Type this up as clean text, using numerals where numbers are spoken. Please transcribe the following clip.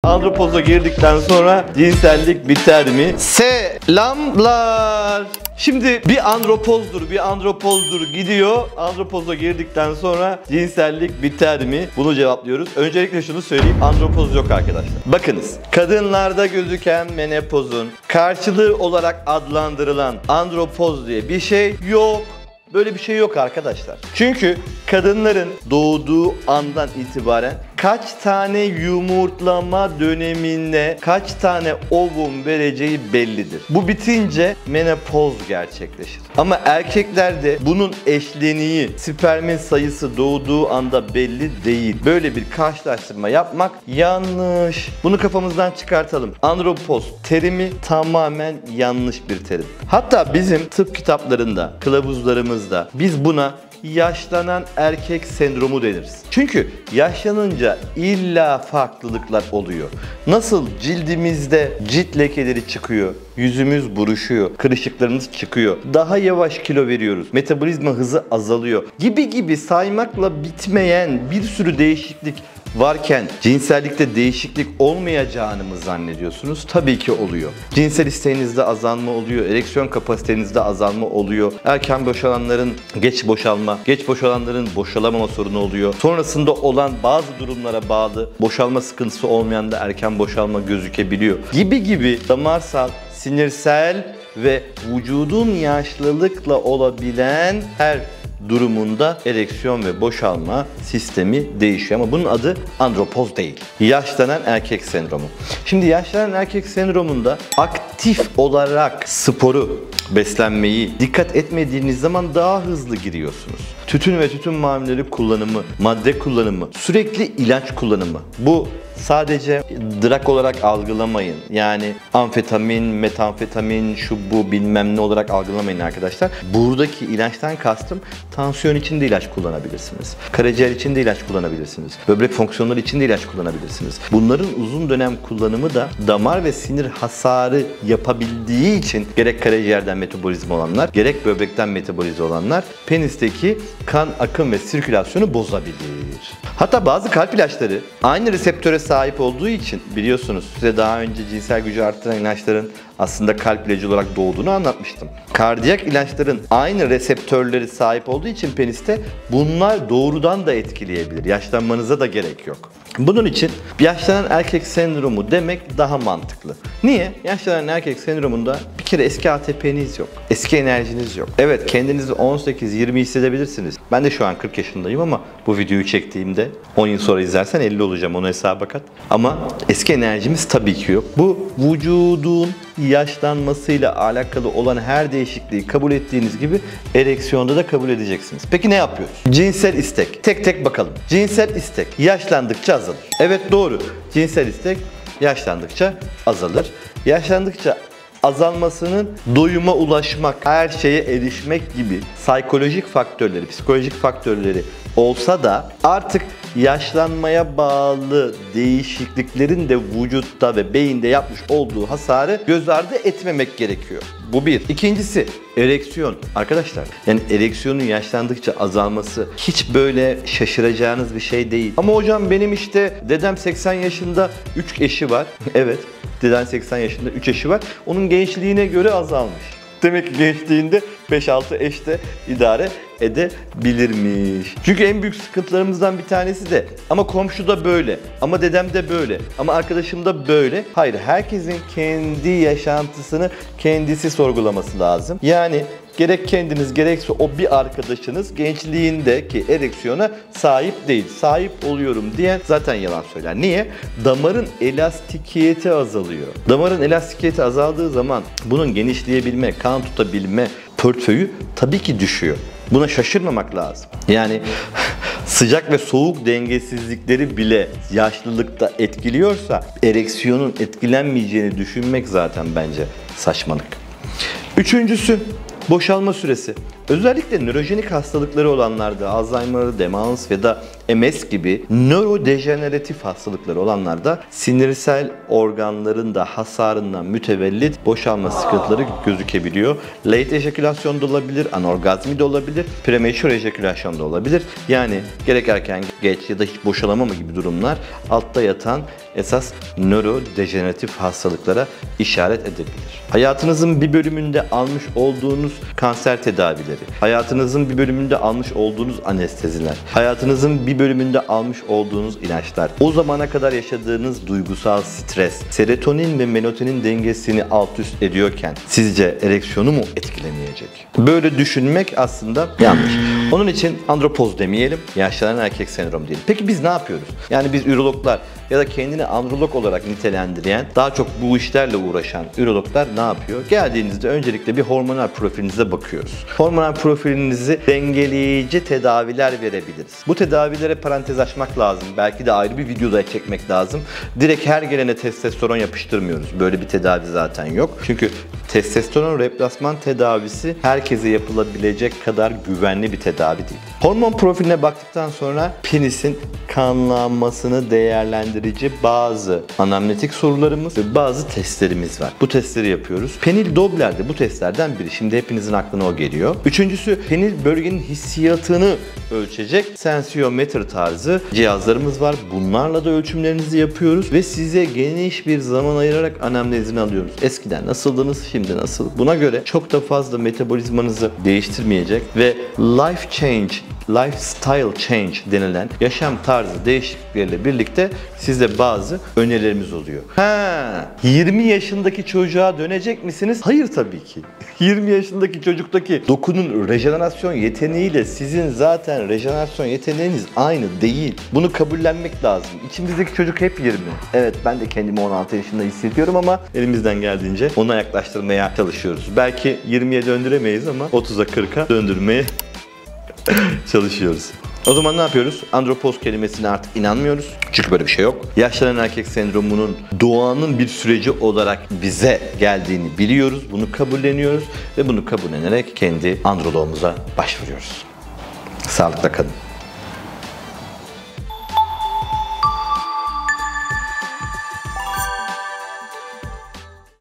Andropoza girdikten sonra cinsellik biter mi? Selamlar. Şimdi bir andropozdur gidiyor. Andropoza girdikten sonra cinsellik biter mi? Bunu cevaplıyoruz. Öncelikle şunu söyleyeyim. Andropoz yok arkadaşlar. Bakınız. Kadınlarda gözüken menopozun karşılığı olarak adlandırılan andropoz diye bir şey yok. Böyle bir şey yok arkadaşlar. Çünkü kadınların doğduğu andan itibaren kaç tane yumurtlama döneminde kaç tane ovum vereceği bellidir. Bu bitince menopoz gerçekleşir. Ama erkeklerde bunun eşleniği, spermin sayısı doğduğu anda belli değil. Böyle bir karşılaştırma yapmak yanlış. Bunu kafamızdan çıkartalım. Andropoz terimi tamamen yanlış bir terim. Hatta bizim tıp kitaplarında, kılavuzlarımızda biz buna yaşlanan erkek sendromu deniriz. Çünkü yaşlanınca illa farklılıklar oluyor. Nasıl cildimizde cilt lekeleri çıkıyor, yüzümüz buruşuyor, kırışıklarımız çıkıyor, daha yavaş kilo veriyoruz, metabolizma hızı azalıyor gibi saymakla bitmeyen bir sürü değişiklik varken cinsellikte değişiklik olmayacağını mı zannediyorsunuz? Tabii ki oluyor. Cinsel isteğinizde azalma oluyor, ereksiyon kapasitenizde azalma oluyor. Erken boşalanların geç boşalanların boşalamama sorunu oluyor. Sonrasında olan bazı durumlara bağlı boşalma sıkıntısı olmayan da erken boşalma gözükebiliyor. Gibi damarsal, sinirsel ve vücudun yaşlılıkla olabilen her durumunda ereksiyon ve boşalma sistemi değişiyor. Ama bunun adı andropoz değil. Yaşlanan erkek sendromu. Şimdi yaşlanan erkek sendromunda aktif olarak sporu, beslenmeyi dikkat etmediğiniz zaman daha hızlı giriyorsunuz. Tütün ve tütün mamulleri kullanımı, madde kullanımı, sürekli ilaç kullanımı. Bu sadece drug olarak algılamayın. Yani amfetamin, metamfetamin, şu bu bilmem ne olarak algılamayın arkadaşlar. Buradaki ilaçtan kastım tansiyon için de ilaç kullanabilirsiniz. Karaciğer için de ilaç kullanabilirsiniz. Böbrek fonksiyonları için de ilaç kullanabilirsiniz. Bunların uzun dönem kullanımı da damar ve sinir hasarı yapabildiği için gerek karaciğerden metabolizma olanlar, gerek böbrekten metabolizma olanlar penisteki kan akım ve sirkülasyonu bozabilir. Hatta bazı kalp ilaçları aynı reseptöre sahip olduğu için biliyorsunuz size daha önce cinsel gücü arttıran ilaçların aslında kalp ilacı olarak doğduğunu anlatmıştım. Kardiyak ilaçların aynı reseptörleri sahip olduğu için peniste bunlar doğrudan da etkileyebilir. Yaşlanmanıza da gerek yok. Bunun için yaşlanan erkek sendromu demek daha mantıklı. Niye? Yaşlanan erkek sendromunda bir kere eski ATP'niz yok. Eski enerjiniz yok. Evet, kendinizi 18-20 hissedebilirsiniz. Ben de şu an 40 yaşındayım ama bu videoyu çektiğimde 10 yıl sonra izlersen 50 olacağım, onu hesaba kat. Ama eski enerjimiz tabii ki yok. Bu vücudun yaşlanmasıyla alakalı olan her değişikliği kabul ettiğiniz gibi ereksiyonda da kabul edeceksiniz. Peki ne yapıyoruz? Cinsel istek. Tek tek bakalım. Cinsel istek yaşlandıkça azalır. Evet, doğru. Cinsel istek yaşlandıkça azalır. Yaşlandıkça azalmasının doyuma ulaşmak, her şeye erişmek gibi psikolojik faktörleri olsa da artık yaşlanmaya bağlı değişikliklerin de vücutta ve beyinde yapmış olduğu hasarı göz ardı etmemek gerekiyor. Bu bir. İkincisi ereksiyon. Arkadaşlar, yani ereksiyonun yaşlandıkça azalması hiç böyle şaşıracağınız bir şey değil. Ama hocam benim işte dedem 80 yaşında 3 eşi var. Evet, dedem 80 yaşında 3 eşi var. Onun gençliğine göre azalmış. Demek ki gençliğinde 5-6 eş de idare edebilirmiş. Çünkü en büyük sıkıntılarımızdan bir tanesi de ama komşu da böyle, ama dedem de böyle, ama arkadaşım da böyle. Hayır, herkesin kendi yaşantısını kendisi sorgulaması lazım. Yani gerek kendiniz gerekse o bir arkadaşınız gençliğindeki ereksiyona sahip değil. Sahip oluyorum diyen zaten yalan söyler. Niye? Damarın elastikiyeti azalıyor. Damarın elastikiyeti azaldığı zaman bunun genişleyebilme, kan tutabilme portföyü tabii ki düşüyor. Buna şaşırmamak lazım. Yani sıcak ve soğuk dengesizlikleri bile yaşlılıkta etkiliyorsa ereksiyonun etkilenmeyeceğini düşünmek zaten bence saçmalık. Üçüncüsü boşalma süresi. Özellikle nörojenik hastalıkları olanlarda, Alzheimer, demans ya da MS gibi nörodejeneratif hastalıkları olanlarda sinirsel organların da hasarından mütevellit boşalma sıkıntıları gözükebiliyor. Late ejekülasyon da olabilir, anorgazmi de olabilir, premature ejekülasyon da olabilir. Yani gerek erken geç ya da hiç boşalamama gibi durumlar altta yatan esas nörodejeneratif hastalıklara işaret edebilir. Hayatınızın bir bölümünde almış olduğunuz kanser tedavileri, hayatınızın bir bölümünde almış olduğunuz anesteziler, hayatınızın bir bölümünde almış olduğunuz ilaçlar, o zamana kadar yaşadığınız duygusal stres, serotonin ve melatonin dengesini alt üst ediyorken sizce ereksiyonu mu etkilemeyecek? Böyle düşünmek aslında yanlış. Onun için andropoz demeyelim, yaşlanan erkek sendromu diyelim. Peki biz ne yapıyoruz? Yani biz ürologlar ya da kendini androlog olarak nitelendiren, daha çok bu işlerle uğraşan ürologlar ne yapıyor? Geldiğinizde öncelikle bir hormonal profilinize bakıyoruz. Hormonal profilinizi dengeleyici tedaviler verebiliriz. Bu tedavilere parantez açmak lazım. Belki de ayrı bir videoda çekmek lazım. Direkt her gelene testosteron yapıştırmıyoruz. Böyle bir tedavi zaten yok. Çünkü testosteron replasman tedavisi herkese yapılabilecek kadar güvenli bir tedavi değil. Hormon profiline baktıktan sonra penisin kanlanmasını değerlendirici bazı anamnetik sorularımız ve bazı testlerimiz var. Bu testleri yapıyoruz. Penil Doppler de bu testlerden biri. Şimdi hepinizin aklına o geliyor. Üçüncüsü, penil bölgenin hissiyatını ölçecek sensiyometre tarzı cihazlarımız var. Bunlarla da ölçümlerinizi yapıyoruz ve size geniş bir zaman ayırarak anamnezini alıyoruz. Eskiden nasıldınız, şimdi nasıl? Buna göre çok da fazla metabolizmanızı değiştirmeyecek ve lifestyle change denilen yaşam tarzı değişiklikleriyle birlikte size bazı önerilerimiz oluyor. 20 yaşındaki çocuğa dönecek misiniz? Hayır tabii ki. 20 yaşındaki çocuktaki dokunun rejenerasyon yeteneğiyle sizin zaten rejenerasyon yeteneğiniz aynı değil. Bunu kabullenmek lazım. İçimizdeki çocuk hep 20. Evet, ben de kendimi 16 yaşında hissediyorum ama elimizden geldiğince ona yaklaştırmaya çalışıyoruz. Belki 20'ye döndüremeyiz ama 30'a 40'a döndürmeye çalışıyoruz. O zaman ne yapıyoruz? Andropoz kelimesine artık inanmıyoruz. Çünkü böyle bir şey yok. Yaşlanan erkek sendromunun doğanın bir süreci olarak bize geldiğini biliyoruz. Bunu kabulleniyoruz ve bunu kabullenerek kendi androloğumuza başvuruyoruz. Sağlıkla kalın.